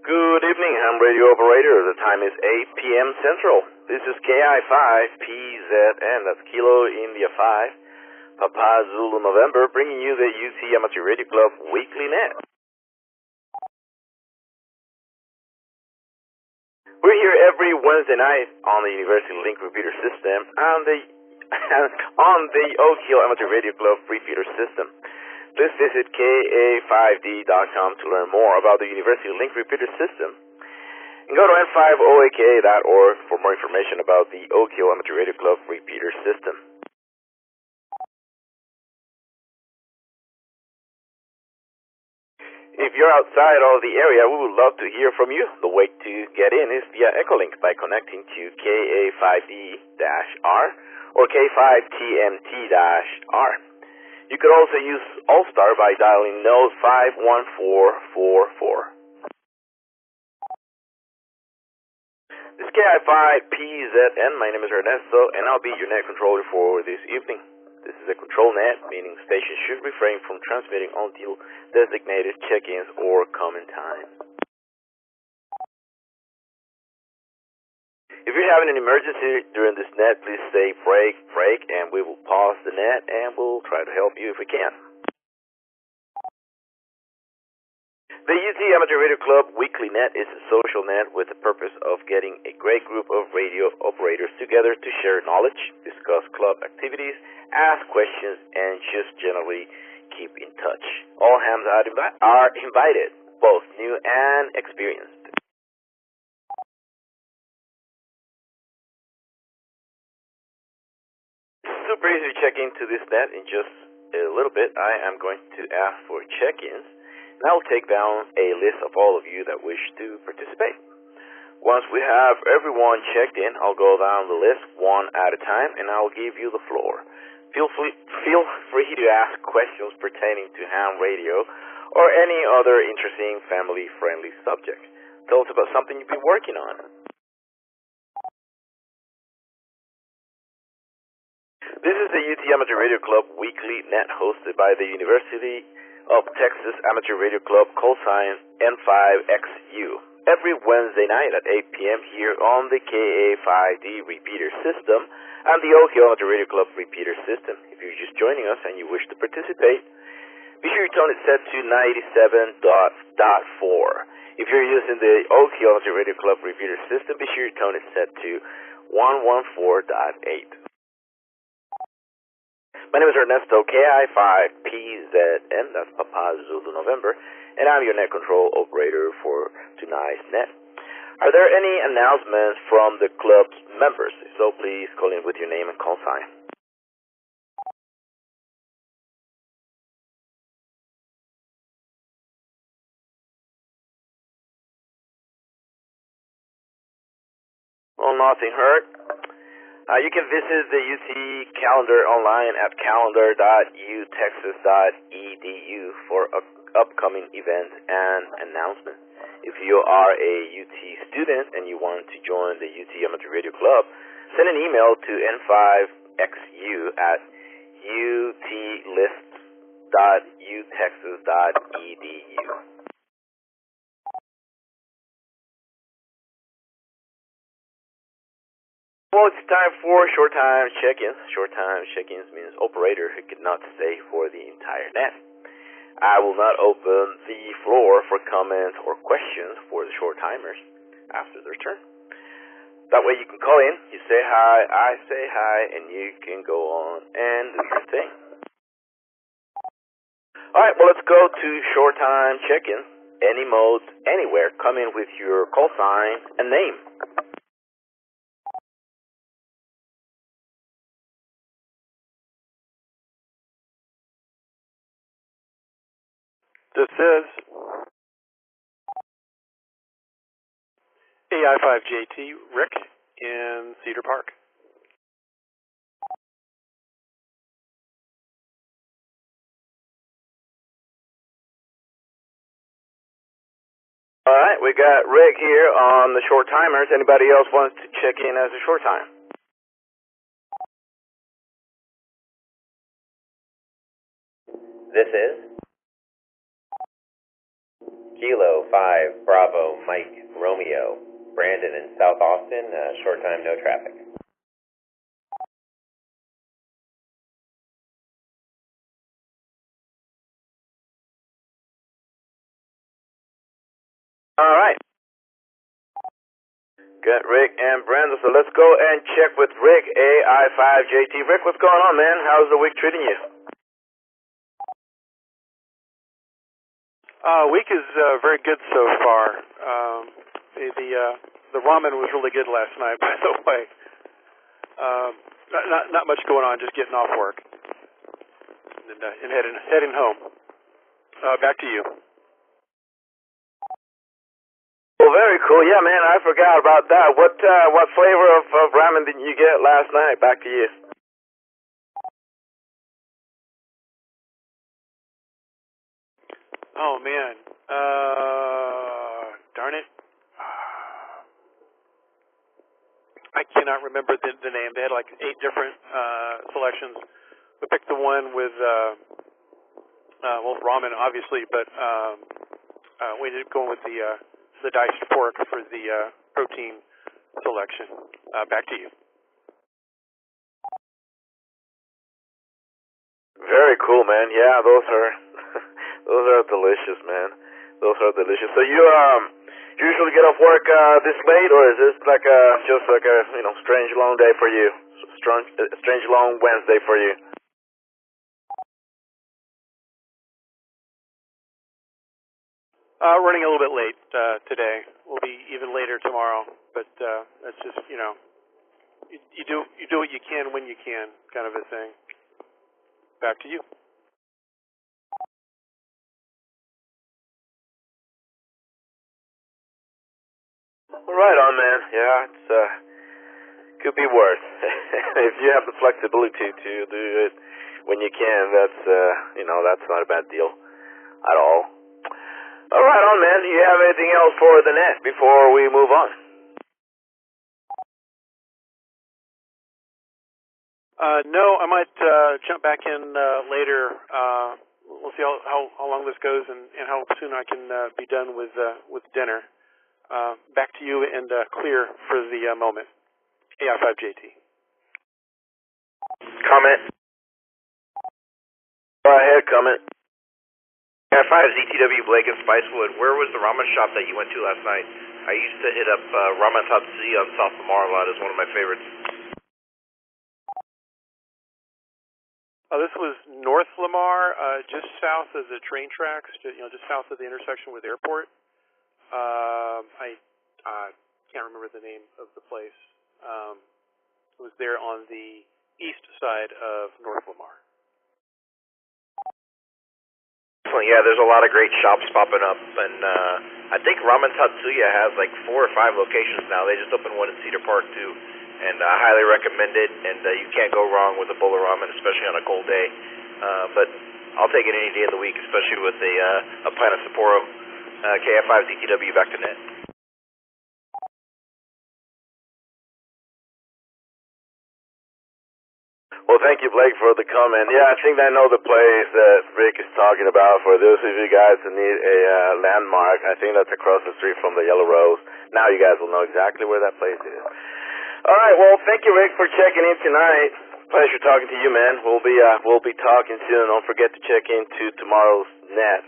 Good evening, ham radio operator. The time is 8 p.m. Central. This is KI5PZN, that's Kilo India 5, Papa Zulu November, bringing you the UT Amateur Radio Club Weekly Net. We're here every Wednesday night on the University Link Repeater System and on the Oak Hill Amateur Radio Club Repeater System. Please visit ka5d.com to learn more about the University Link Repeater System. And go to n5oak.org for more information about the Oak Hill Amateur Radio Club Repeater System. If you're outside of the area, we would love to hear from you. The way to get in is via Echolink by connecting to KA5D-R or K5TMT-R. You could also use All-Star by dialing node 51444. This is KI5PZN. My name is Ernesto, and I'll be your net controller for this evening. This is a control net, meaning stations should refrain from transmitting until designated check-ins or common time. If you're having an emergency during this net, please say break, and we will pause the net, and we'll try to help you if we can. The UT Amateur Radio Club Weekly Net is a social net with the purpose of getting a great group of radio operators together to share knowledge, discuss club activities, ask questions, and just generally keep in touch. All hams are invited, both new and experienced. Super easy to check into this net. In just a little bit, I am going to ask for check-ins, and I'll take down a list of all of you that wish to participate. Once we have everyone checked in, I'll go down the list one at a time, and I'll give you the floor. Feel free to ask questions pertaining to ham radio or any other interesting family-friendly subject. Tell us about something you've been working on. This is the UT Amateur Radio Club Weekly Net hosted by the University of Texas Amateur Radio Club, callsign N5XU. Every Wednesday night at 8 p.m. here on the KA5D repeater system and the Oak Hill Amateur Radio Club repeater system. If you're just joining us and you wish to participate, be sure your tone is set to 97.4. If you're using the Oak Hill Amateur Radio Club repeater system, be sure your tone is set to 114.8. My name is Ernesto, KI5PZN, that's Papa Zulu November, and I'm your net control operator for tonight's net. Are there any announcements from the club's members? If so, please call in with your name and call sign. Well, nothing heard. You can visit the UT calendar online at calendar.utexas.edu for upcoming events and announcements. If you are a UT student and you want to join the UT Amateur Radio Club, send an email to n5xu@utlist.utexas.edu. Well, it's time for short time check-ins. Short time check-ins means operator who could not stay for the entire net. I will not open the floor for comments or questions for the short timers after their turn. That way you can call in, you say hi, I say hi, and you can go on and do your thing. Alright, well, let's go to short time check-ins. Any modes, anywhere. Come in with your call sign and name. This is AI5JT Rick in Cedar Park. All right, we got Rick here on the short timers. Anybody else wants to check in as a short time? This is Kilo 5 Bravo Mike Romeo. Brandon in South Austin, short time, no traffic. All right. Got Rick and Brandon, so let's go and check with Rick, AI5JT. Rick, what's going on, man? How's the week treating you? Week is very good so far. The ramen was really good last night, by the way. Not much going on, just getting off work and heading home. Back to you. Well, very cool. Yeah, man, I forgot about that. What flavor of ramen did you get last night? Back to you. Oh man, darn it! I cannot remember the name. They had like 8 different selections. We picked the one with ramen, obviously, but we ended up going with the diced pork for the protein selection. Back to you. Very cool, man. Yeah, those are those are delicious, man. Those are delicious. So you usually get off work this late, or is this like just like a strange long day for you? Strange long Wednesday for you? Running a little bit late today. We'll be even later tomorrow, but that's just you do what you can when you can, kind of a thing. Back to you. Right on, man. Yeah, it's could be worse. If you have the flexibility to do it when you can, that's that's not a bad deal at all. All right on, man. Do you have anything else for the net before we move on? No, I might jump back in later. We'll see how long this goes and how soon I can be done with dinner. Back to you and clear for the moment. AI5JT. Comment. Go ahead, comment. AI5ZTW Blake in Spicewood. Where was the ramen shop that you went to last night? I used to hit up Ramen Tatsuya on South Lamar a lot. It's one of my favorites. This was North Lamar, just south of the train tracks, just south of the intersection with the airport. I can't remember the name of the place. It was there on the east side of North Lamar. Yeah, there's a lot of great shops popping up, and I think Ramen Tatsuya has like 4 or 5 locations now. They just opened one in Cedar Park too, and I highly recommend it. And you can't go wrong with a bowl of ramen, especially on a cold day. But I'll take it any day of the week, especially with a pint of Sapporo. KF5ZTW, back to net. Well, thank you, Blake, for the comment. Yeah, I think I know the place that Rick is talking about. For those of you guys who need a landmark, I think that's across the street from the Yellow Rose. Now you guys will know exactly where that place is. All right, well, thank you, Rick, for checking in tonight. Pleasure talking to you, man. We'll be talking soon. Don't forget to check into tomorrow's net,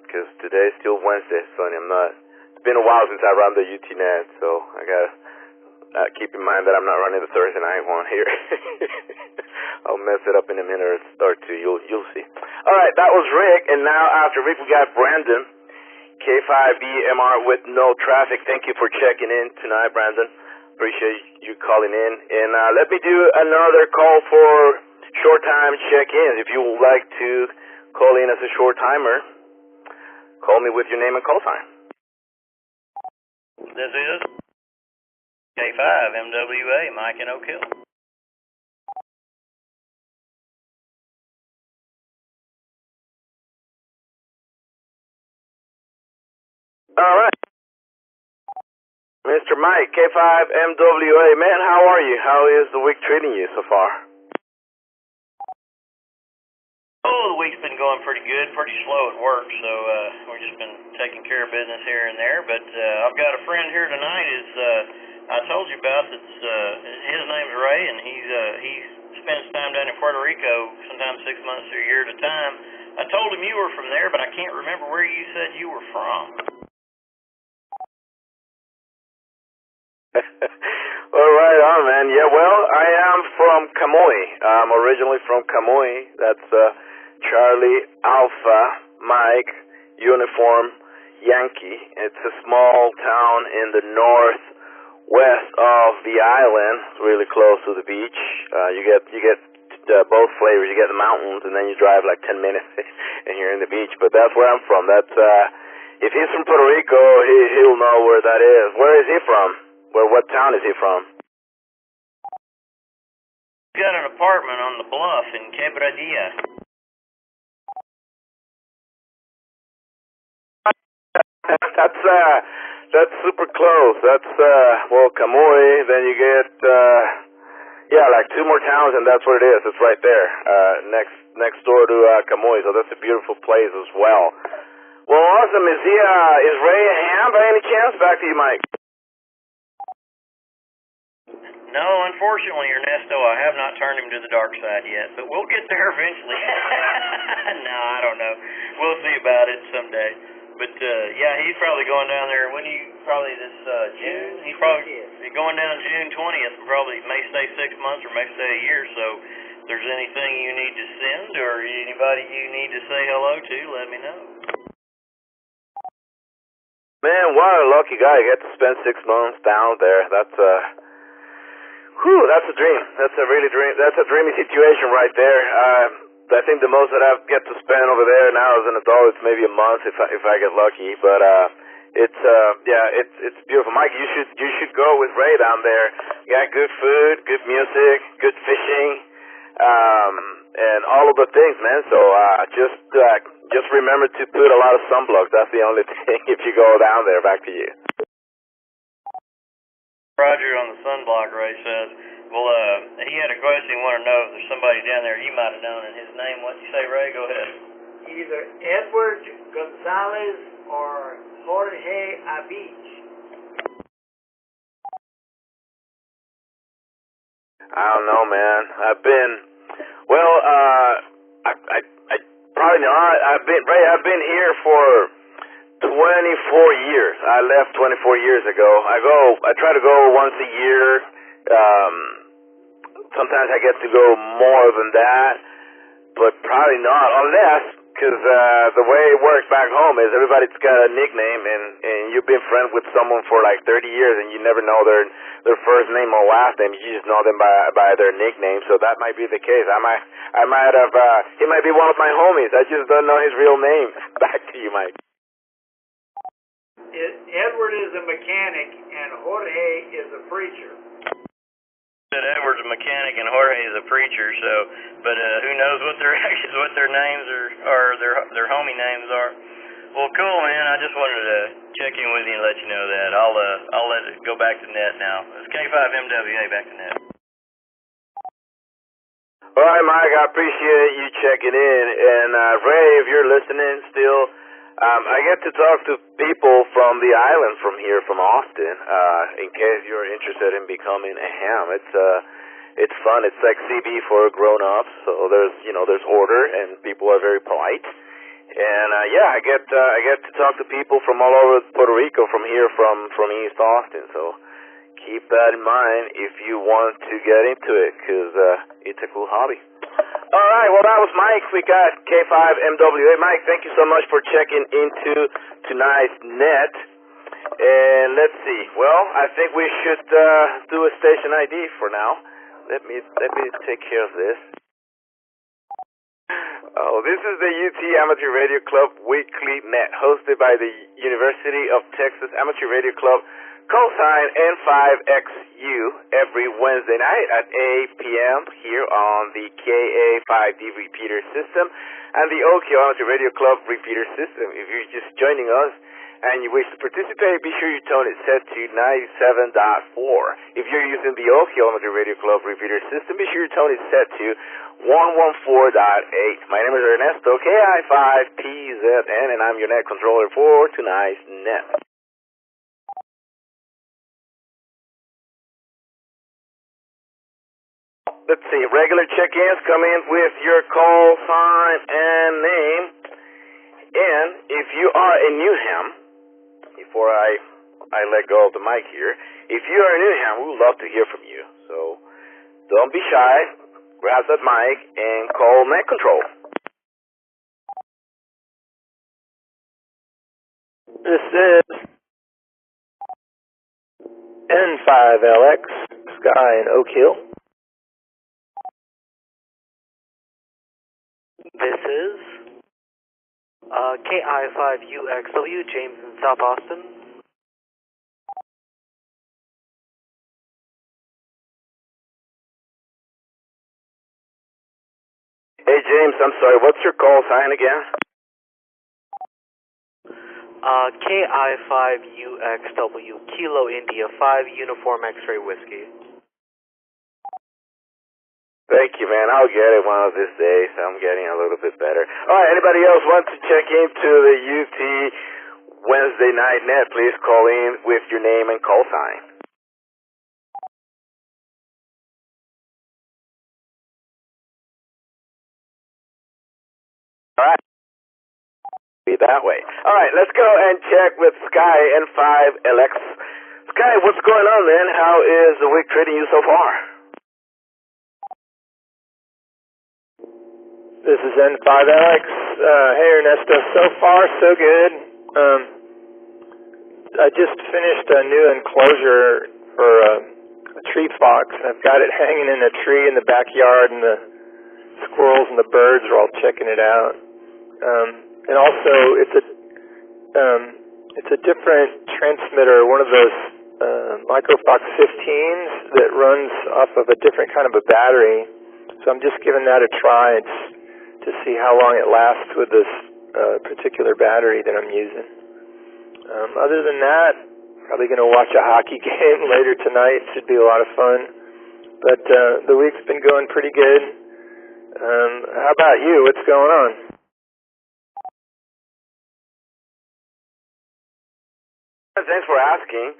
because today's still Wednesday, Sonny. It's been a while since I ran the UT net, so I gotta keep in mind that I'm not running the Thursday night one here. I'll mess it up in a minute or two. You'll see. All right, that was Rick, and now after Rick, we got Brandon, K5BMR with no traffic. Thank you for checking in tonight, Brandon. Appreciate you calling in. And let me do another call for short time check-ins. If you would like to call in as a short timer, call me with your name and call sign. This is K5 MWA, Mike and Oak Hill. All right. Mr. Mike, K5MWA, man, how are you? How is the week treating you so far? Oh, the week's been been going pretty good, pretty slow at work, so we've just been taking care of business here and there. But I've got a friend here tonight. I told you about. His name's Ray, and he spends time down in Puerto Rico, sometimes 6 months to a year at a time. I told him you were from there, but I can't remember where you said you were from. Well, right on, man. Yeah, well, I am from Camoy. I'm originally from Camoy. That's Charlie Alpha Mike Uniform Yankee. It's a small town in the northwest of the island. It's really close to the beach. You get both flavors. You get the mountains, and then you drive like 10 minutes, and you're in the beach. But that's where I'm from. That's if he's from Puerto Rico, he'll know where that is. Where is he from? What town is he from? He's got an apartment on the bluff in Quebradilla. That's super close. That's Camoy. Then you get like 2 more towns, and that's what it is. It's right there, next door to Camoy. So that's a beautiful place as well. Well, awesome. Is Ray a ham by any chance? Back to you, Mike. No, unfortunately, Ernesto, I have not turned him to the dark side yet, but we'll get there eventually. No, I don't know. We'll see about it someday. But, he's probably going down there. Probably this June? He's probably going down June 20th, and probably may stay 6 months or may stay a year. So if there's anything you need to send or anybody you need to say hello to, let me know. Man, what a lucky guy. You get to spend 6 months down there. That's a dream. That's a dreamy situation right there. I think the most that I get to spend over there now as an adult is maybe a month if I get lucky. But it's beautiful. Mike, you should go with Ray down there. You got good food, good music, good fishing, and all of the things, man. So just remember to put a lot of sunblock. That's the only thing if you go down there. Back to you. Roger on the sunblock, Ray says. Well, he had a question. He wanted to know if there's somebody down there he might have known, and his name, what'd you say, Ray? Go ahead. Either Edward Gonzalez or Jorge Abich. I don't know, man. I probably not. I've been here for 24 years. I left 24 years ago. I try to go once a year. Sometimes I get to go more than that, but probably not, unless, because the way it works back home is everybody's got a nickname, and you've been friends with someone for like 30 years, and you never know their first name or last name. You just know them by their nickname. So that might be the case. I might have. He might be one of my homies. I just don't know his real name. Back to you, Mike. Edward is a mechanic, and Jorge is a preacher. Edward's a mechanic and Jorge is a preacher, but who knows what their names or their homie names are. Well, cool, man. I just wanted to check in with you and let you know that. I'll let it go back to net now. It's K5MWA back to net. All right, Mike. I appreciate you checking in, and Ray, if you're listening still. I get to talk to people from the island from here, from Austin, in case you're interested in becoming a ham. It's fun. It's like CB for grown-ups, so there's order, and people are very polite. And, I get to talk to people from all over Puerto Rico from here, from East Austin, so keep that in mind if you want to get into it, because it's a cool hobby. All right, well, that was Mike. We got K5MWA. Mike, thank you so much for checking into tonight's net. And let's see. Well, I think we should do a station ID for now. Let me take care of this. Oh, this is the UT Amateur Radio Club Weekly Net, hosted by the University of Texas Amateur Radio Club, callsign N5XU, every Wednesday night at 8 p.m. here on the KA5D repeater system and the Okio Amateur Radio Club repeater system. If you're just joining us and you wish to participate, be sure your tone is set to 97.4. If you're using the Okie Amateur Radio Club repeater system, be sure your tone is set to 114.8. My name is Ernesto, KI5PZN, and I'm your net controller for tonight's net. Let's see, regular check-ins come in with your call sign and name. And if you are a Newham, before I let go of the mic here, if you are a Newham, we would love to hear from you. So don't be shy, grab that mic and call net control. This is N5LX, Sky in Oak Hill. This is KI5UXW, James in South Austin. Hey James, I'm sorry, what's your call sign again? KI5UXW, Kilo India 5 Uniform X-Ray Whiskey. Thank you, man. I'll get it one of these days. I'm getting a little bit better. All right, anybody else want to check into the UT Wednesday night net? Please call in with your name and call sign. All right. Be that way. All right, let's go and check with Sky N5LX. Sky, what's going on, man? How is the week treating you so far? This is N5LX. Hey Ernesto, so far so good. I just finished a new enclosure for a tree fox, and I've got it hanging in a tree in the backyard, and the squirrels and the birds are all checking it out. And also, it's a different transmitter, one of those Microfox 15s that runs off of a different kind of a battery. So I'm just giving that a try to see how long it lasts with this particular battery that I'm using. Other than that, probably going to watch a hockey game later tonight. Should be a lot of fun. But the week's been going pretty good. How about you? What's going on? Thanks for asking.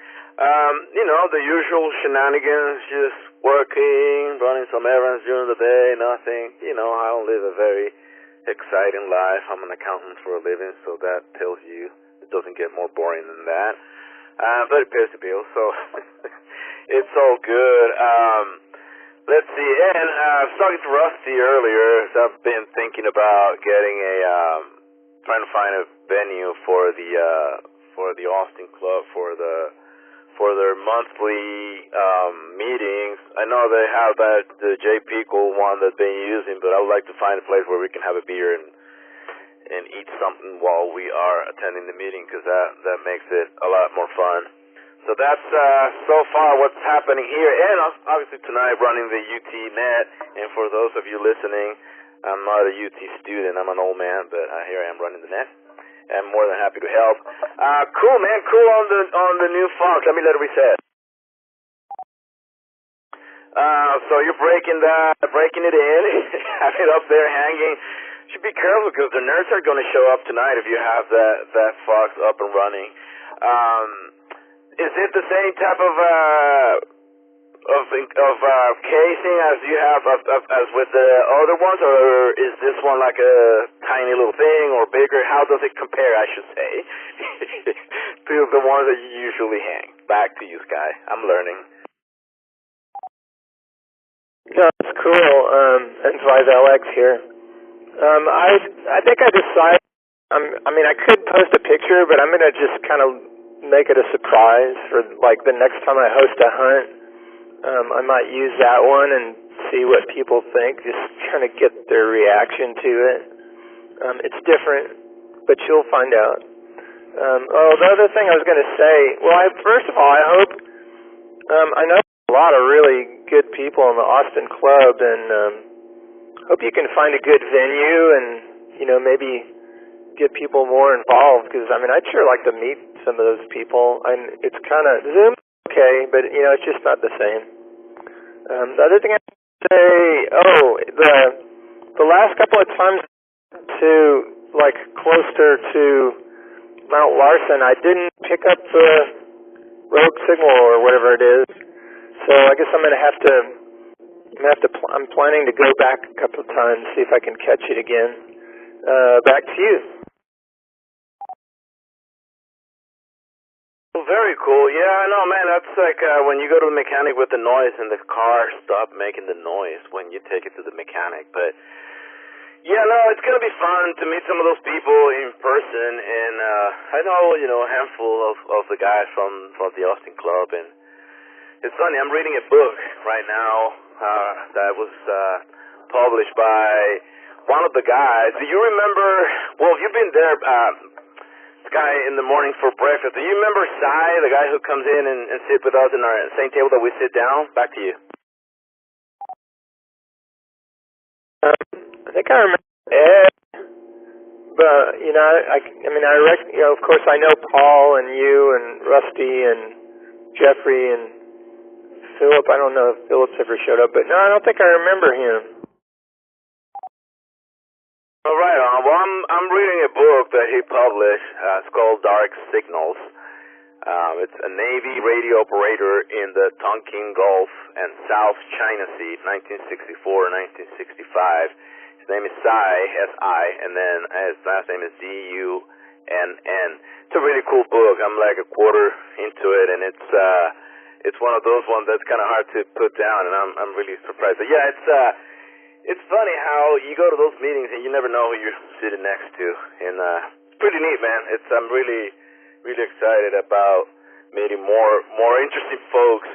The usual shenanigans, just working, running some errands during the day, nothing. I don't live a very exciting life. I'm an accountant for a living, so that tells you it doesn't get more boring than that. But it pays the bills, so it's all good. Let's see, and I was talking to Rusty earlier, so I've been thinking about getting trying to find a venue for the Austin Club for their monthly meetings. I know they have the J. Pickle one that they've been using, but I would like to find a place where we can have a beer and eat something while we are attending the meeting, because that makes it a lot more fun. So that's so far what's happening here, and obviously tonight running the UT net. And for those of you listening, I'm not a UT student, I'm an old man, but here I am running the net. I'm more than happy to help. Cool, man. Cool on the new Fox. Let me let it reset. So you're breaking it in, have it up there hanging. Should be careful because the nerds are going to show up tonight if you have that Fox up and running. Is it the same type of casing as you have as with the other ones, or is this one like a tiny little thing or bigger? How does it compare, I should say, to the ones that you usually hang? Back to you, Sky. I'm learning. No, it's cool. N5LX here. I think I decided. I could post a picture, but I'm gonna just kind of make it a surprise for like the next time I host a hunt. I might use that one and see what people think, just kind of get their reaction to it. It's different, but you'll find out. The other thing I was going to say, first of all, I hope, I know a lot of really good people in the Austin Club, and hope you can find a good venue and, maybe get people more involved, because, I'd sure like to meet some of those people. And it's kind of Zoom okay, but you know, it's just not the same. The other thing I have to say, the last couple of times to like closer to Mount Larson, I didn't pick up the rogue signal or whatever it is. So I guess I'm planning to go back a couple of times, see if I can catch it again. Back to you. Well, very cool. Yeah, I know, man. That's like when you go to the mechanic with the noise and the car stops making the noise when you take it to the mechanic. But yeah, no, it's gonna be fun to meet some of those people in person. And I know, you know, a handful of the guys from the Austin Club. And it's funny. I'm reading a book right now that was published by one of the guys. Do you remember? Well, you've been there. Guy in the morning for breakfast. Do you remember Sai, the guy who comes in and sits with us in our same table that we sit down? Back to you. I think I remember Ed, but you know, of course I know Paul and you and Rusty and Jeffrey and Philip. I don't know if Philip's ever showed up, but no, I don't think I remember him. All right. Well, I'm reading a book that he published. It's called Dark Signals. It's a Navy radio operator in the Tonkin Gulf and South China Sea, 1964-1965. His name is Sai, S-I, and then his last name is D-U-N-N. It's a really cool book. I'm like a quarter into it, and it's one of those ones that's kind of hard to put down, and I'm really surprised. But yeah, it's funny how you go to those meetings and you never know who you're sitting next to, and it's pretty neat, man. I'm really, really excited about meeting more interesting folks,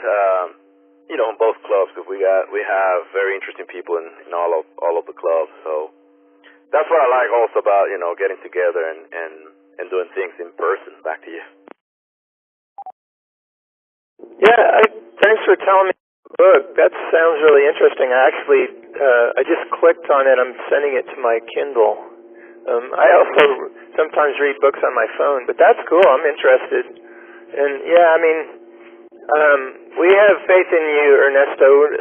you know, in both clubs, because we have very interesting people in all of the clubs. So that's what I like also about, you know, getting together and doing things in person. Back to you. Yeah, thanks for telling me the book. That sounds really interesting. I just clicked on it. I'm sending it to my Kindle. I also sometimes read books on my phone, but that's cool. I'm interested. And yeah, I mean, we have faith in you, Ernesto.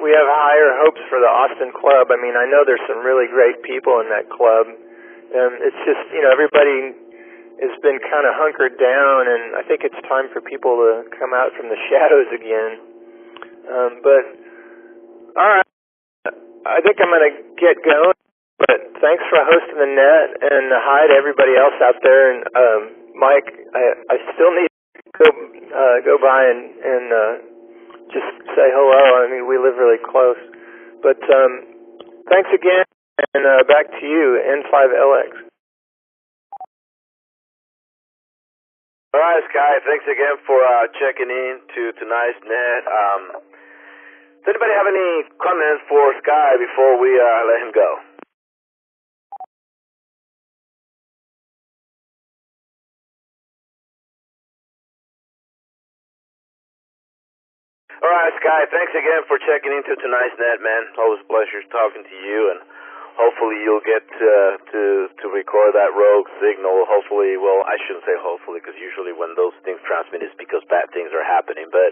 We have higher hopes for the Austin Club. I mean, I know there's some really great people in that club. It's just, you know, everybody has been kind of hunkered down, and I think it's time for people to come out from the shadows again. But all right, I think I'm going to get going, but thanks for hosting the net, and hi to everybody else out there. And Mike, I still need to go by and just say hello. I mean, we live really close. But thanks again, and back to you, N5LX. All right, Sky, thanks again for checking in to tonight's net. Does anybody have any comments for Sky before we let him go? All right, Sky, thanks again for checking into tonight's net, man. Always a pleasure talking to you, and hopefully you'll get to record that rogue signal. Hopefully, well, I shouldn't say hopefully, because usually when those things transmit, it's because bad things are happening, but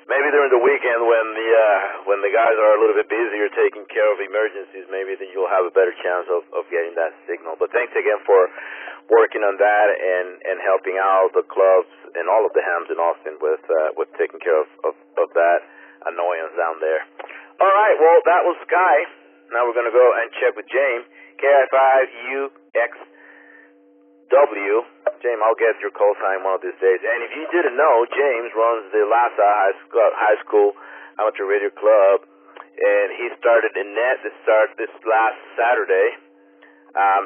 maybe during the weekend when the guys are a little bit busier taking care of emergencies, maybe then you'll have a better chance of getting that signal. But thanks again for working on that and helping out the clubs and all of the hams in Austin with taking care of that annoyance down there. All right, well, that was Sky. Now we're going to go and check with James, KI5UXW. James, I'll get your call sign one of these days. And if you didn't know, James runs the Lhasa High School Amateur Radio Club, and he started in net this last Saturday,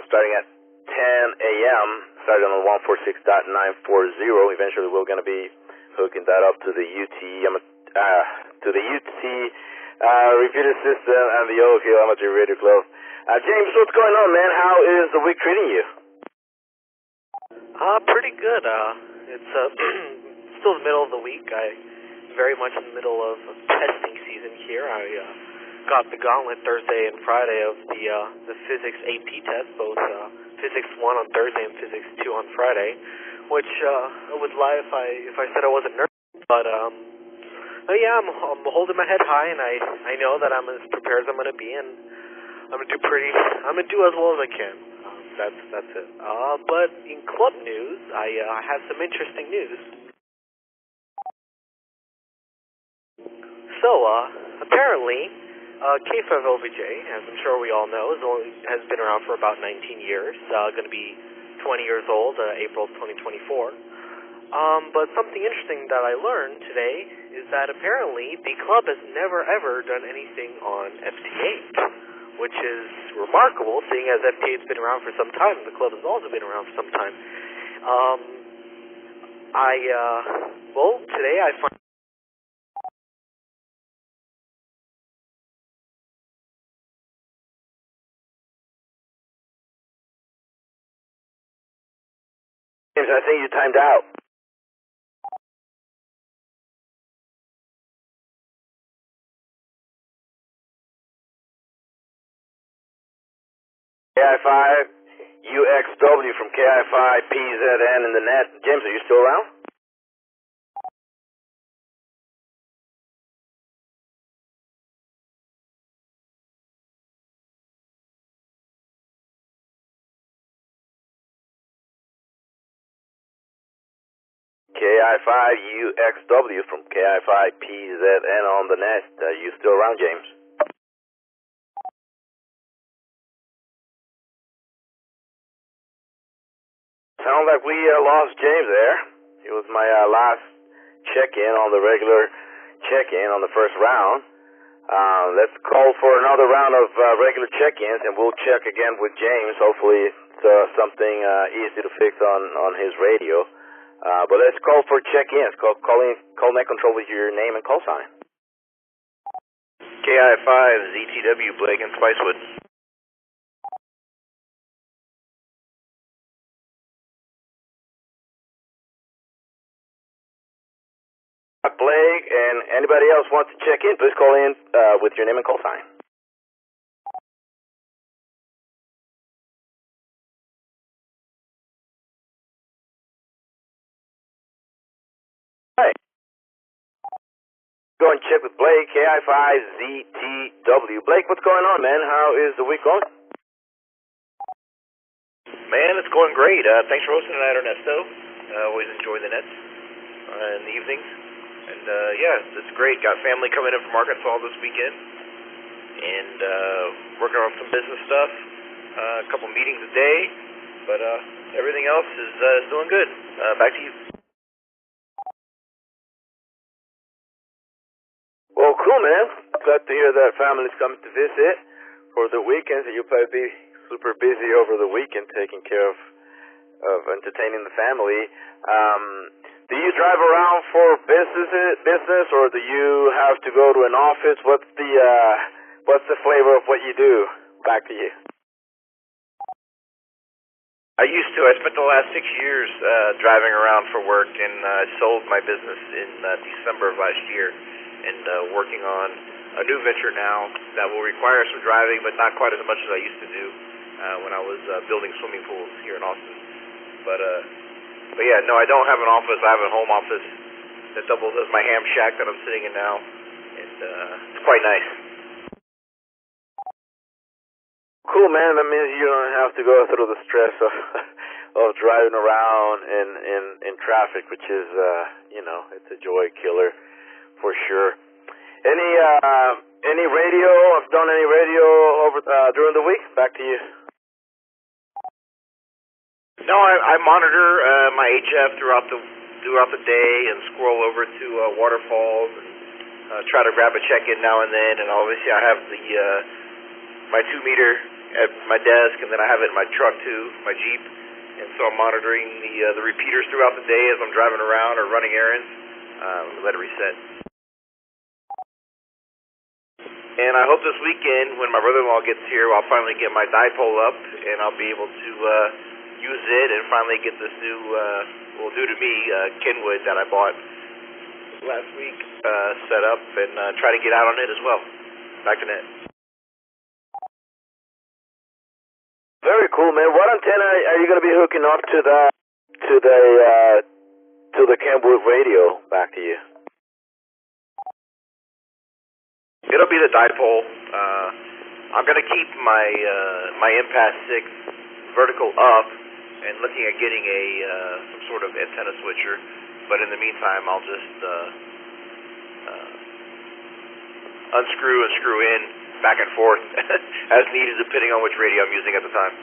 starting at 10 a.m., started on 146.940. Eventually we're going to be hooking that up to the UT repeater system and the Oak Hill Amateur Radio Club. James, what's going on, man? How is the week treating you? Pretty good. It's still the middle of the week. Very much in the middle of testing season here. I got the gauntlet Thursday and Friday of the physics AP test, both physics 1 on Thursday and physics 2 on Friday, which I would lie if I said I wasn't nervous. But yeah, I'm holding my head high, and I know that I'm as prepared as I'm gonna be, and I'm gonna do as well as I can. That's it. But in club news, I have some interesting news. So apparently, K5LVJ, as I'm sure we all know, has been around for about 19 years. Going to be 20 years old, April 2024. But something interesting that I learned today is that apparently the club has never ever done anything on FT8, which is remarkable, seeing as FT8's been around for some time, and the club has also been around for some time. Today I find. James, I think you timed out. KI5 UXW from KI5 PZN in the net. James, are you still around? KI5 UXW from KI5 PZN on the net. You still around, James? Sounds like we lost James there. It was my last check-in on the regular check-in on the first round. Let's call for another round of regular check-ins, and we'll check again with James. Hopefully it's something easy to fix on his radio. But let's call for check-ins. Call net control with your name and call sign. KI5 ZTW, Blake and Spicewood. Blake and anybody else wants to check in, please call in with your name and call sign. Hi. Go and check with Blake, KI5ZTW. Blake, what's going on, man? How is the week going? Man, it's going great. Thanks for hosting tonight, Ernesto. Always enjoy the nets in the evenings. And yeah, it's great. Got family coming in from Arkansas this weekend, and working on some business stuff. A couple meetings a day, but everything else is doing good. Back to you. Well, cool, man. Glad to hear that family's coming to visit for the weekend. So you'll probably be super busy over the weekend taking care of entertaining the family. Do you drive around for business, or do you have to go to an office? What's the flavor of what you do? Back to you. I used to. I spent the last 6 years driving around for work, and I sold my business in December of last year, and working on a new venture now that will require some driving, but not quite as much as I used to do when I was building swimming pools here in Austin. But yeah, no, I don't have an office. I have a home office that doubles as my ham shack that I'm sitting in now, and it's quite nice. Cool, man. That means you don't have to go through the stress of driving around in traffic, which is it's a joy killer for sure. Any radio? I've done any radio over during the week. Back to you. No, I monitor my HF throughout the day and scroll over to waterfalls and try to grab a check-in now and then. And obviously, I have my 2-meter at my desk, and then I have it in my truck too, my Jeep. And so I'm monitoring the repeaters throughout the day as I'm driving around or running errands. Let it reset. And I hope this weekend, when my brother-in-law gets here, I'll finally get my dipole up, and I'll be able to use it and finally get this new, due to me, Kenwood that I bought last week set up, and try to get out on it as well. Back to net. Very cool, man. What antenna are you going to be hooking up to that to the Kenwood radio. Back to you. It'll be the dipole. I'm gonna keep my my Impasse 6 vertical up and looking at getting a some sort of antenna switcher. But in the meantime, I'll just unscrew and screw in back and forth as needed, depending on which radio I'm using at the time.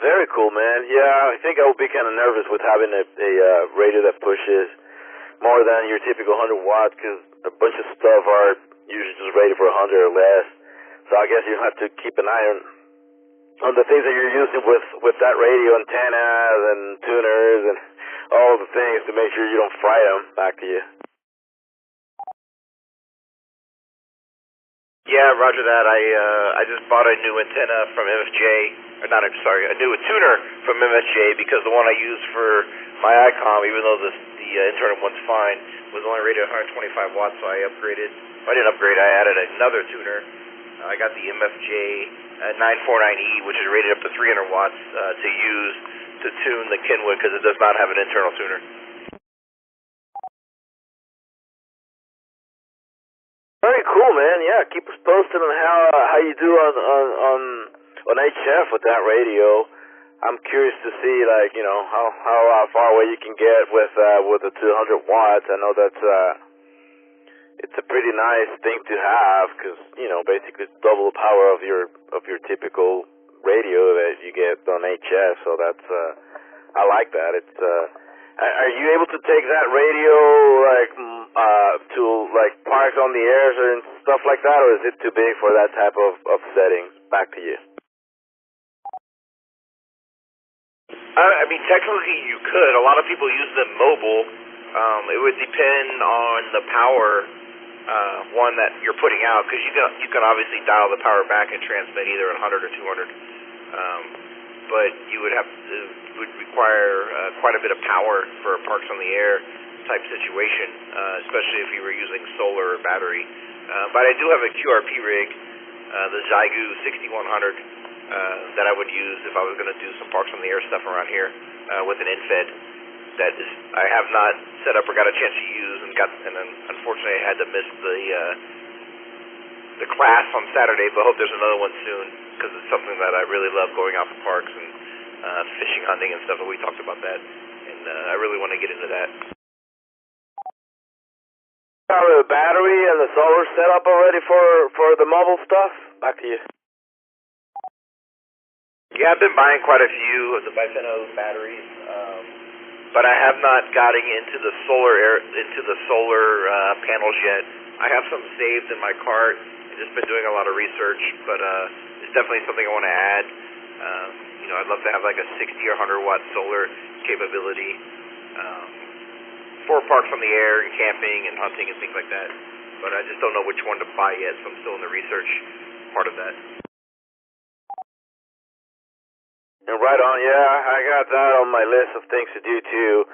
Very cool, man. Yeah, I think I would be kind of nervous with having a radio that pushes more than your typical 100 watts, because a bunch of stuff are usually just rated for 100 or less. So I guess you have to keep an eye on the things that you're using with that radio, antennas and tuners and all the things to make sure you don't fry them. Back to you. Yeah, roger that. I just bought a new antenna from MFJ, or not, I'm sorry, a new tuner from MFJ, because the one I use for my ICOM, even though the internal one's fine, was only rated 125 watts, so I upgraded. I didn't upgrade, I added another tuner. I got the MFJ 949E, which is rated up to 300 watts to use to tune the Kenwood, because it does not have an internal tuner. Very cool, man. Yeah, keep us posted on how you do on HF with that radio. I'm curious to see, like, you know, how far away you can get with the 200 watts. I know that's it's a pretty nice thing to have, because, you know, basically it's double the power of your typical radio that you get on HF. So that's I like that. It's are you able to take that radio to like parks on the airs and stuff like that, or is it too big for that type of settings? Back to you. I mean, technically you could. A lot of people use them mobile. It would depend on the power one that you're putting out, because you can obviously dial the power back and transmit either at 100 or 200. But you would would require quite a bit of power for a parks on the air type situation, especially if you were using solar or battery. But I do have a QRP rig, the Xiegu 6100, that I would use if I was going to do some parks on the air stuff around here with an infed that I have not set up or got a chance to use, and then unfortunately I had to miss the class on Saturday, but I hope there's another one soon, because it's something that I really love, going out to parks and fishing, hunting and stuff, and we talked about that, and I really want to get into that. Have the battery and the solar set up already for the mobile stuff? Back to you. Yeah, I've been buying quite a few of the Bifeno batteries, but I have not gotten into the solar panels yet. I have some saved in my cart. I've just been doing a lot of research, but it's definitely something I want to add. You know, I'd love to have like a 60 or 100 watt solar capability for parks on the air and camping and hunting and things like that. But I just don't know which one to buy yet, so I'm still in the research part of that. And right on, yeah, I got that on my list of things to do too.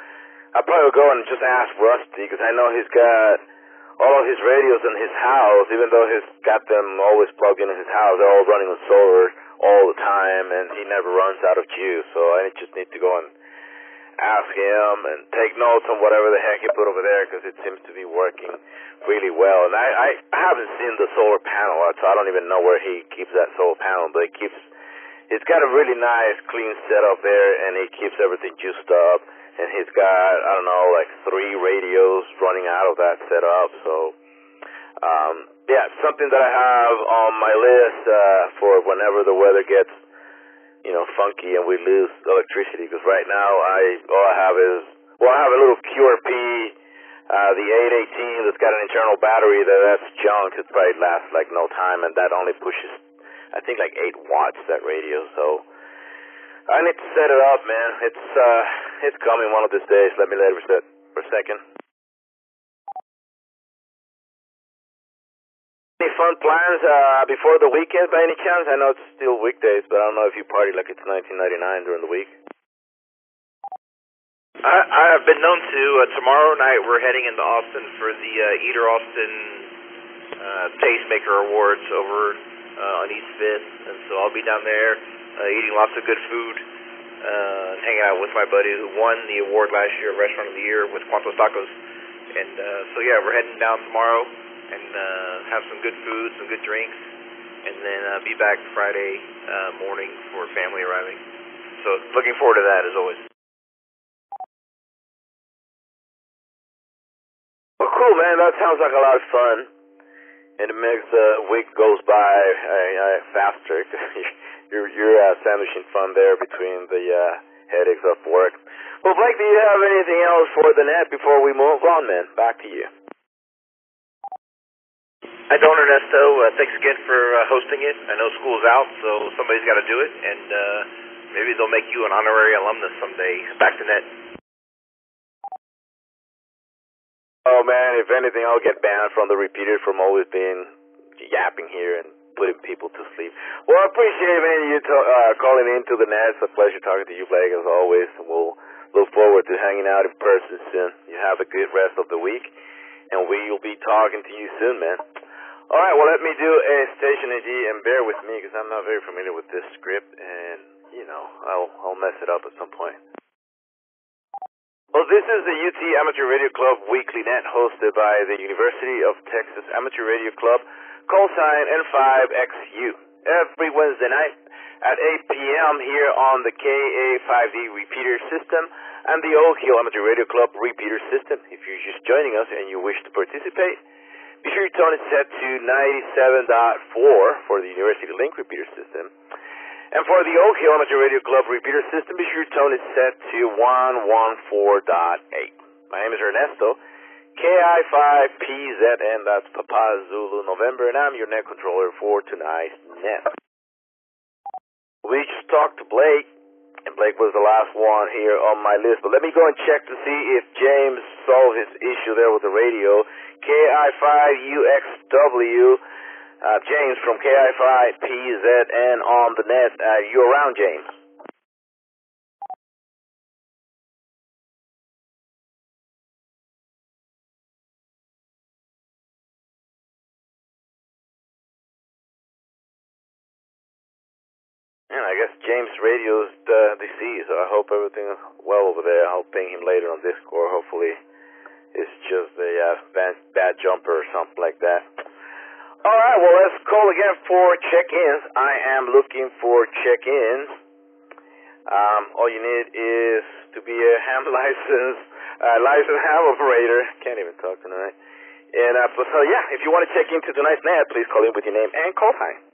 I'll probably go and just ask Rusty, because I know he's got all of his radios in his house, even though he's got them always plugged in his house. They're all running with solar all the time, and he never runs out of juice. So I just need to go and ask him and take notes on whatever the heck he put over there, because it seems to be working really well. And I haven't seen the solar panel, so I don't even know where he keeps that solar panel, but it's got a really nice, clean setup there, and he keeps everything juiced up. And he's got, I don't know, like 3 radios running out of that setup. So, yeah, something that I have on my list for whenever the weather gets, you know, funky and we lose electricity. Because right now, all I have a little QRP, the 818 that's got an internal battery that's junk. It probably lasts like no time, and that only pushes, I think, like 8 watts, that radio. So I need to set it up, man. It's coming one of these days. Let me let it reset for a second. Any fun plans before the weekend by any chance? I know it's still weekdays, but I don't know if you party like it's 1999 during the week. I have been known to. Tomorrow night we're heading into Austin for the Eater Austin Tastemaker Awards over on East 5th, and so I'll be down there eating lots of good food, and hanging out with my buddy who won the award last year, Restaurant of the Year, with Cuantos Tacos. And so yeah, we're heading down tomorrow and have some good food, some good drinks, and then be back Friday morning for family arriving. So looking forward to that as always. Well, cool, man. That sounds like a lot of fun, and it makes the week goes by faster. you're sandwiching fun there between the headaches of work. Well, Blake, do you have anything else for the net before we move on, man? Back to you. I don't, Ernesto. Thanks again for hosting it. I know school's out, so somebody's got to do it, and maybe they'll make you an honorary alumnus someday. Back to net. Oh, man, if anything, I'll get banned from the repeater from always being yapping here and putting people to sleep. Well, I appreciate you calling into the net. It's a pleasure talking to you, Blake, as always. We'll look forward to hanging out in person soon. You have a good rest of the week, and we'll be talking to you soon, man. All right, well, let me do a station ID, and bear with me because I'm not very familiar with this script, and, you know, I'll mess it up at some point. Well, this is the UT Amateur Radio Club Weekly Net, hosted by the University of Texas Amateur Radio Club, call sign N5XU. Every Wednesday night at 8 p.m. here on the KA5D repeater system and the Oak Hill Amateur Radio Club repeater system. If you're just joining us and you wish to participate, be sure your tone is set to 97.4 for the University Link repeater system. And for the Oak Hill Amateur Radio Club repeater system, be sure your tone is set to 114.8. My name is Ernesto, KI5PZN, that's Papa Zulu November, and I'm your net controller for tonight's net. We just talked to Blake, and Blake was the last one here on my list, but let me go and check to see if James solved his issue there with the radio. KI5UXW. James from KI5PZN on the net. You around, James? And I guess James' radio's deceased, so I hope everything is well over there. I'll ping him later on Discord. Hopefully it's just a bad jumper or something like that. All right, well, let's call again for check-ins. I am looking for check-ins. All you need is to be a ham licensed ham operator. Can't even talk tonight. And so yeah, if you want to check into tonight's net, please call in with your name and call sign.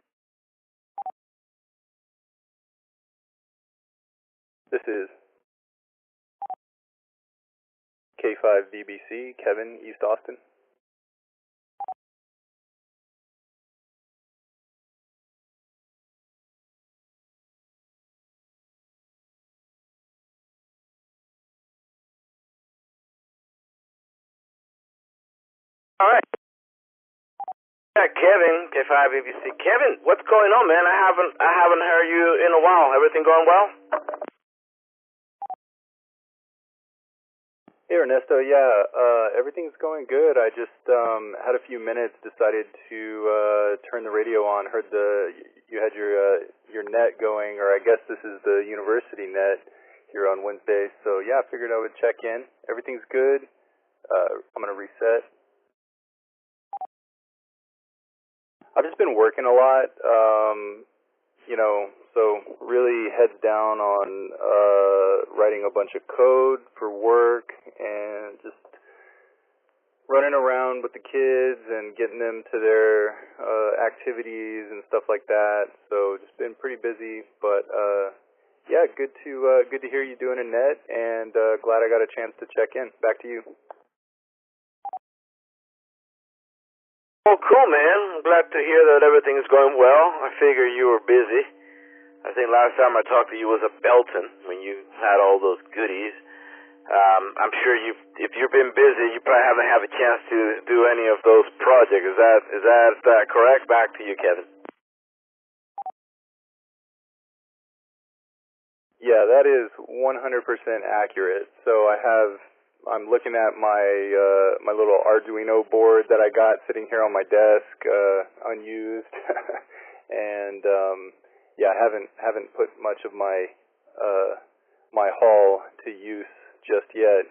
This is K5BBC, Kevin, East Austin. All right. Yeah, Kevin, K5BBC. Kevin, what's going on, man? I haven't heard you in a while. Everything going well? Hey Ernesto, yeah, everything's going good. I just had a few minutes, decided to turn the radio on. Heard you had your net going, or I guess this is the university net here on Wednesday. So yeah, I figured I would check in. Everything's good. I'm gonna reset. I've just been working a lot, so really heads down on writing a bunch of code for work and just running around with the kids and getting them to their activities and stuff like that. So just been pretty busy, but yeah, good to hear you doing a net, and glad I got a chance to check in. Back to you. Well, cool, man. I'm glad to hear that everything is going well. I figure you were busy. I think last time I talked to you was at Belton when you had all those goodies. I'm sure if you've been busy, you probably haven't had a chance to do any of those projects. Is that correct? Back to you, Kevin. Yeah, that is 100% accurate. So I'm looking at my little Arduino board that I got sitting here on my desk, unused, and yeah, haven't put much of my my haul to use just yet.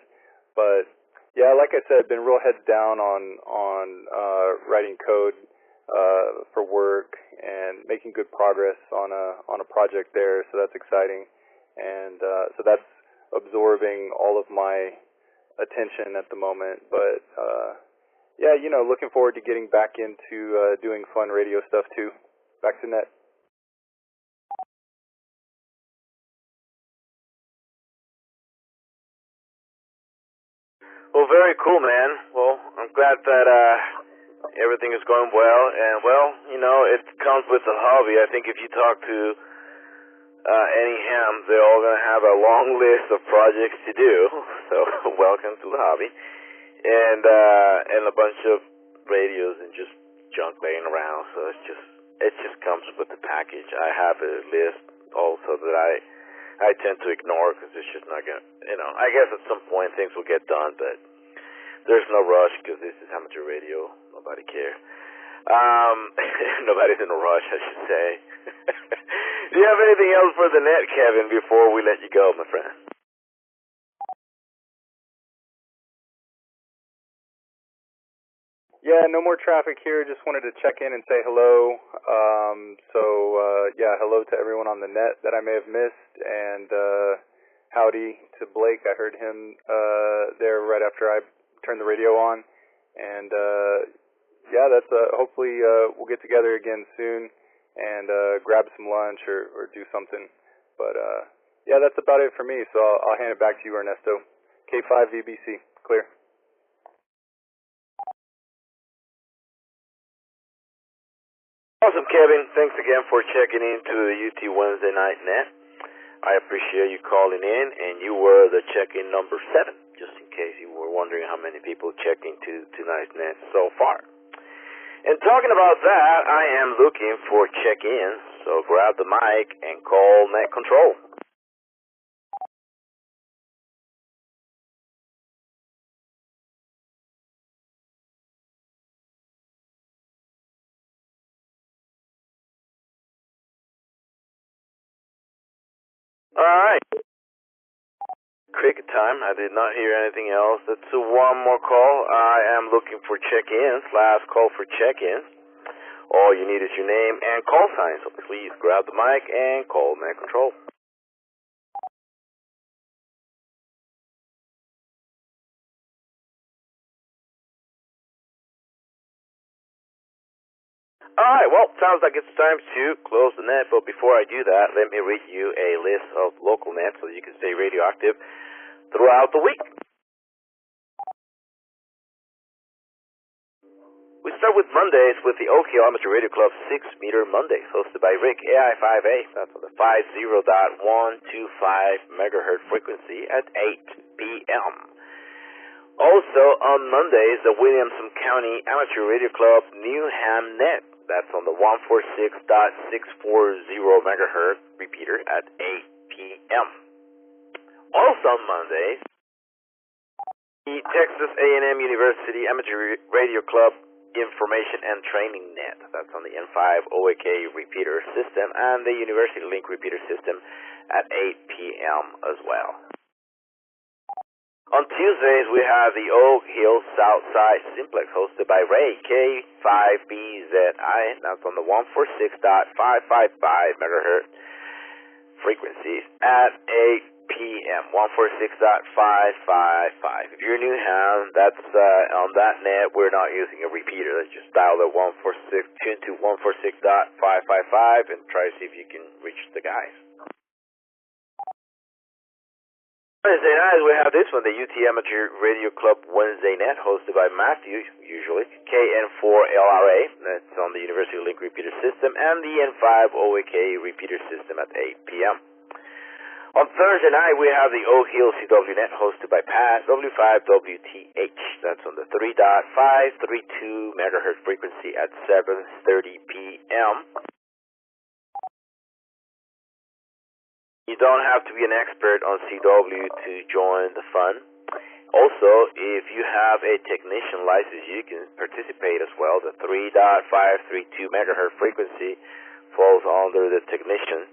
But yeah, like I said, been real heads down on writing code for work and making good progress on a project there. So that's exciting, and so that's absorbing all of my attention at the moment. But yeah, looking forward to getting back into doing fun radio stuff too. Back to net. Well, very cool, man. Well, I'm glad that everything is going well, and well, it comes with the hobby. I think if you talk to any hams, they're all going to have a long list of projects to do. So, welcome to the hobby, and a bunch of radios and just junk laying around. So it just comes with the package. I have a list also that I tend to ignore because it's just not going to, I guess at some point things will get done, but there's no rush because this is amateur radio. Nobody cares. Nobody's in a rush, I should say. Do you have anything else for the net, Kevin, before we let you go, my friend? Yeah, no more traffic here. Just wanted to check in and say hello. Yeah, hello to everyone on the net that I may have missed, and howdy to Blake. I heard him there right after I turned the radio on, and yeah, that's hopefully we'll get together again soon and grab some lunch or do something. But yeah, that's about it for me. So I'll hand it back to you, Ernesto. K5 VBC, clear. Awesome, Kevin. Thanks again for checking into the UT Wednesday Night Net. I appreciate you calling in, and you were the check-in number 7, just in case you were wondering how many people checked into tonight's net so far. And talking about that, I am looking for check-ins, so grab the mic and call Net Control. All right. Cricket time. I did not hear anything else. That's one more call. I am looking for check-ins. Last call for check-ins. All you need is your name and call sign. So please grab the mic and call Net Control. All right, well, sounds like it's time to close the net, but before I do that, let me read you a list of local nets so you can stay radioactive throughout the week. We start with Mondays with the Oak Hill Amateur Radio Club 6-meter Mondays, hosted by Rick AI5A. That's on the 50.125 megahertz frequency at 8 p.m. Also on Mondays, the Williamson County Amateur Radio Club Newham Net. That's on the 146.640 megahertz repeater at 8 p.m. Also on Mondays, the Texas A&M University Amateur Radio Club Information and Training Net. That's on the N5 OAK repeater system and the University Link repeater system at 8 p.m. as well. On Tuesdays, we have the Oak Hill Southside Simplex hosted by Ray, K5BZI. That's on the 146.555 megahertz frequencies at 8 p.m. 146.555. If you're new ham, that's on that net, we're not using a repeater. Let's just dial the 146, tune to 146.555 and try to see if you can reach the guys. Wednesday night, we have this one, the UT Amateur Radio Club Wednesday Net, hosted by Matthew, usually, KN4LRA, that's on the University Link repeater system, and the N5 OAK repeater system at 8 p.m. On Thursday night, we have the Oak Hill CW Net, hosted by Pat, W5WTH, that's on the 3.532 megahertz frequency at 7:30 p.m. You don't have to be an expert on CW to join the fun. Also, if you have a technician license, you can participate as well. The 3.532 megahertz frequency falls under the technician.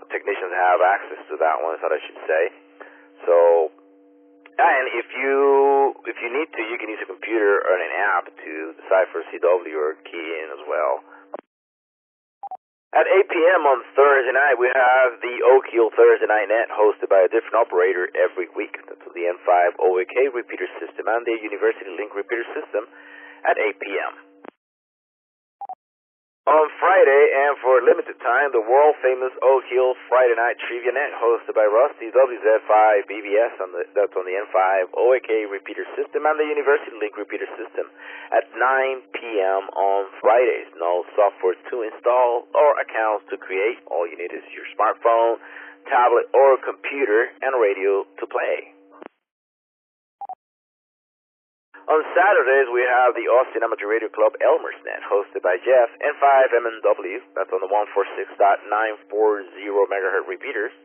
Technicians have access to that one, is what I should say. So, and if you need to, you can use a computer or an app to decipher CW or key in as well. At 8 p.m. on Thursday night, we have the Oak Hill Thursday Night Net, hosted by a different operator every week. That's the N5 OAK repeater system and the University Link repeater system at 8 p.m. On Friday, and for a limited time, the world-famous Oak Hill Friday Night Trivia Net, hosted by Rusty WZ5 BBS, that's on the N5 OAK repeater system and the University Link repeater system at 9 p.m. on Fridays. No software to install or accounts to create. All you need is your smartphone, tablet, or computer, and radio to play. On Saturdays, we have the Austin Amateur Radio Club Elmer's Net, hosted by Jeff, N5MNW, that's on the 146.940 megahertz repeaters,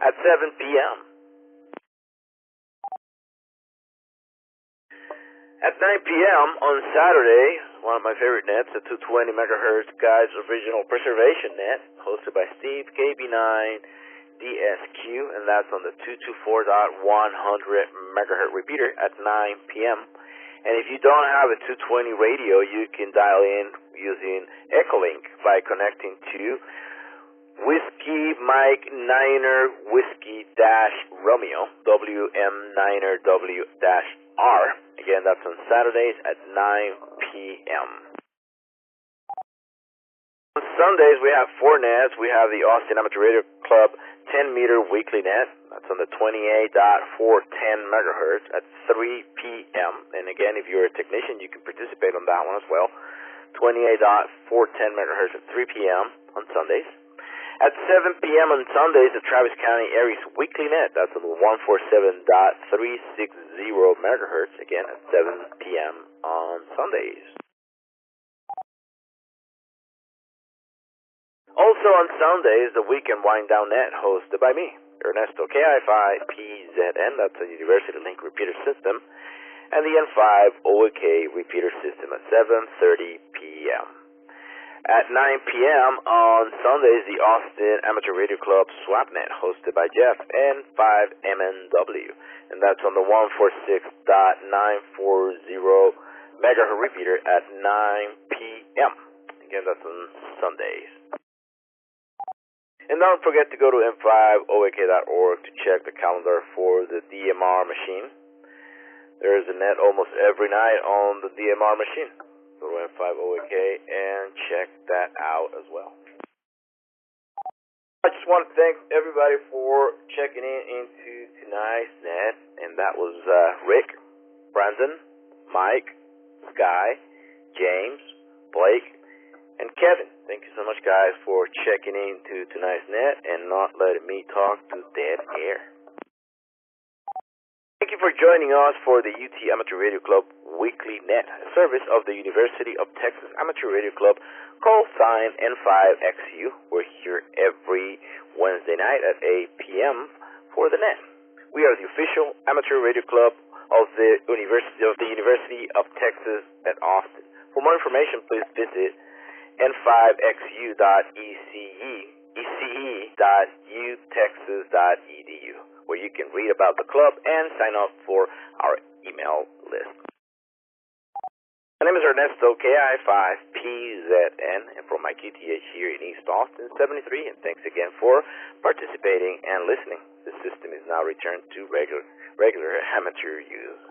at 7 p.m. At 9 p.m. on Saturday, one of my favorite nets, the 220 megahertz Guys Original Preservation Net, hosted by Steve, KB9, DSQ, and that's on the 224.100 megahertz repeater at 9 p.m. And if you don't have a 220 radio, you can dial in using Echolink by connecting to Whiskey Mike Niner Whiskey Romeo WM9er W-R. Again, that's on Saturdays at 9 p.m. On Sundays, we have 4 nets. We have the Austin Amateur Radio Club 10-meter weekly net. That's on the 28.410 megahertz at 3 p.m. And again, if you're a technician, you can participate on that one as well. 28.410 megahertz at 3 p.m. on Sundays. At 7 p.m. on Sundays, the Travis County Aries weekly net. That's on the 147.360 megahertz. Again, at 7 p.m. on Sundays. Also on Sundays, the Weekend Wind Down Net, hosted by me, Ernesto KI5PZN, that's the University Link repeater system, and the N5 OAK repeater system at 7:30 p.m. At 9 p.m. on Sundays, the Austin Amateur Radio Club SwapNet, hosted by Jeff, N5MNW, and that's on the 146.940 megahertz repeater at 9 p.m. Again, that's on Sundays. And don't forget to go to n5oak.org to check the calendar for the DMR machine. There is a net almost every night on the DMR machine. Go to n5oak and check that out as well. I just want to thank everybody for checking in into tonight's net, and that was Rick, Brandon, Mike, Sky, James, Blake, and Kevin. Thank you so much, guys, for checking into tonight's net and not letting me talk to dead air. Thank you for joining us for the UT Amateur Radio Club Weekly Net, a service of the University of Texas Amateur Radio Club, call sign N5XU. We're here every Wednesday night at 8 p.m. for the net. We are the official amateur radio club of the University of Texas at Austin. For more information, please visit n5xu.ece.utexas.edu, where you can read about the club and sign up for our email list. My name is Ernesto KI5PZN, and from my QTH here in East Austin 73, and thanks again for participating and listening. The system is now returned to regular amateur use.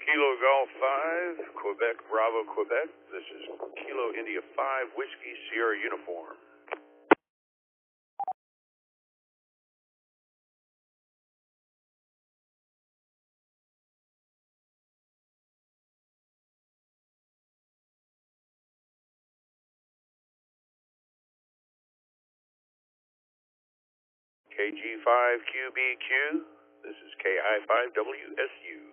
Kilo Golf 5, Quebec, Bravo, Quebec. This is Kilo India 5, Whiskey Sierra Uniform. KG5QBQ. This is KI5WSU.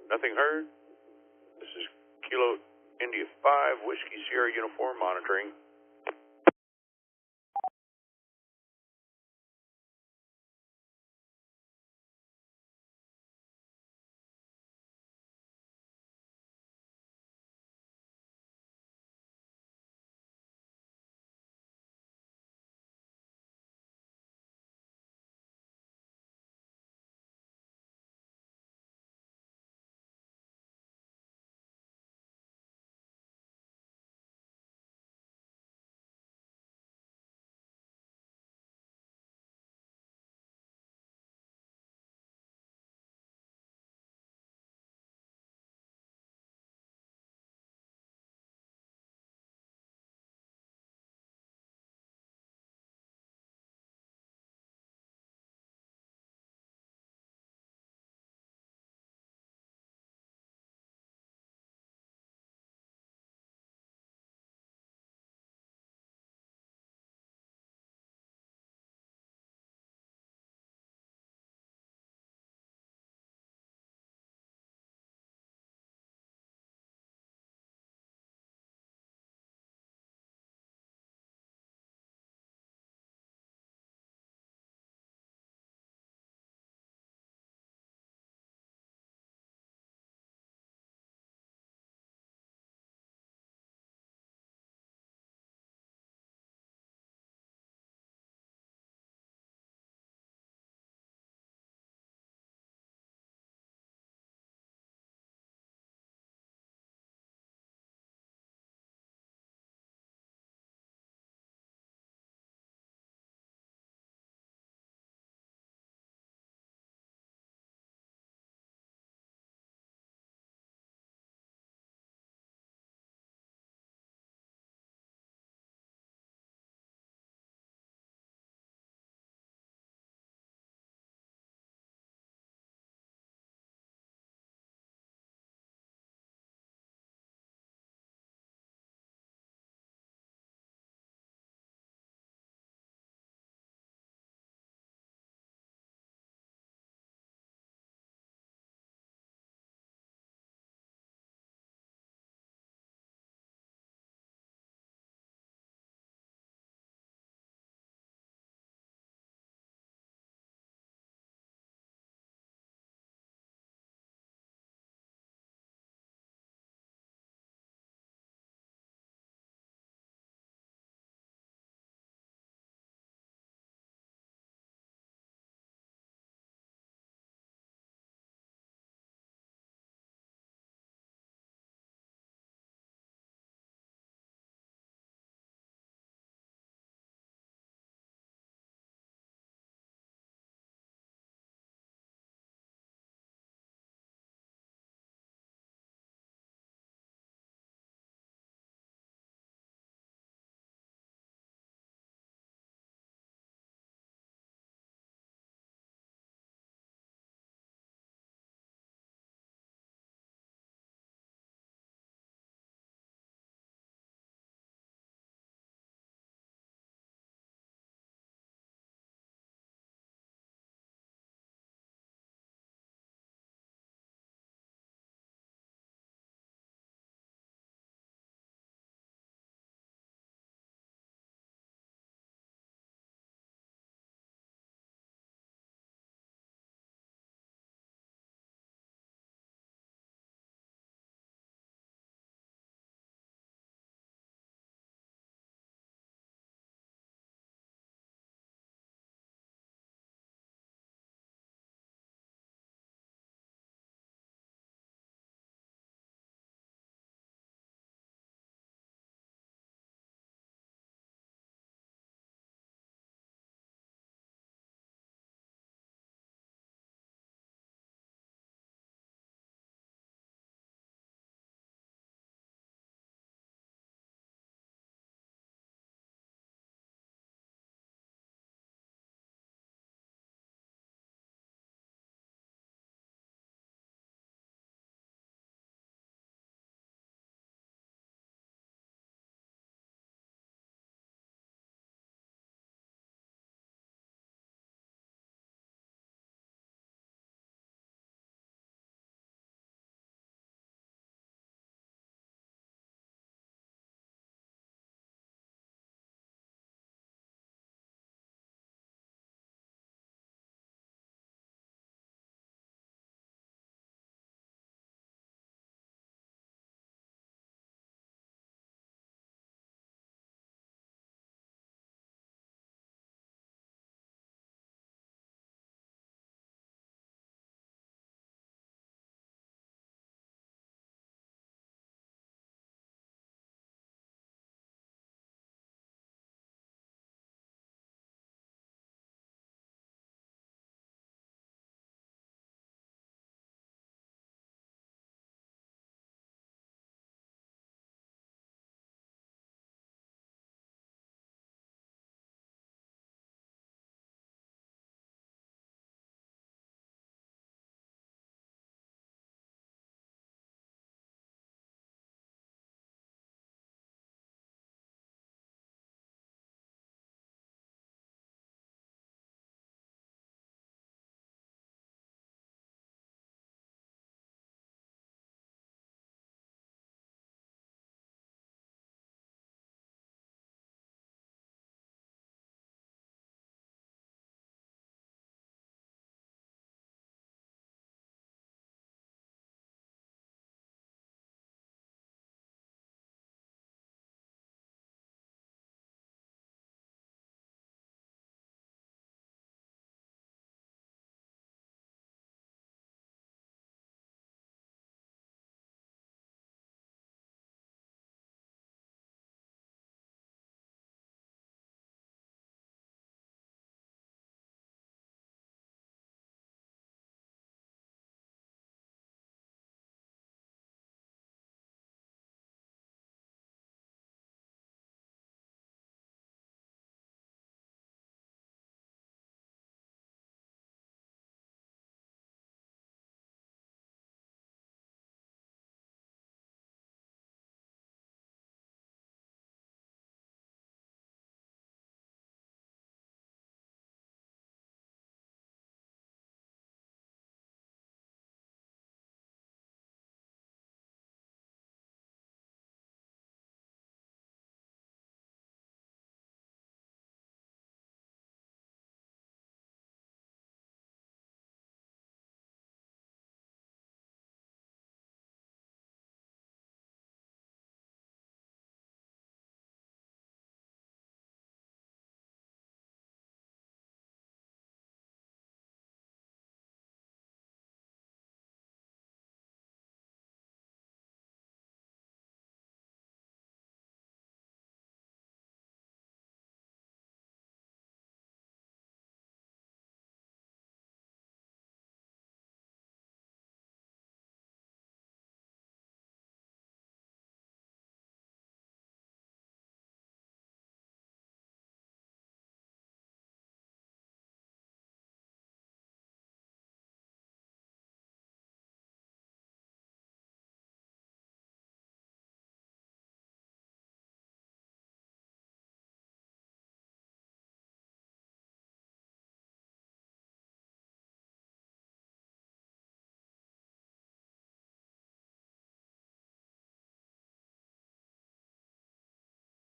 Nothing heard. This is Kilo India 5, Whiskey Sierra Uniform monitoring.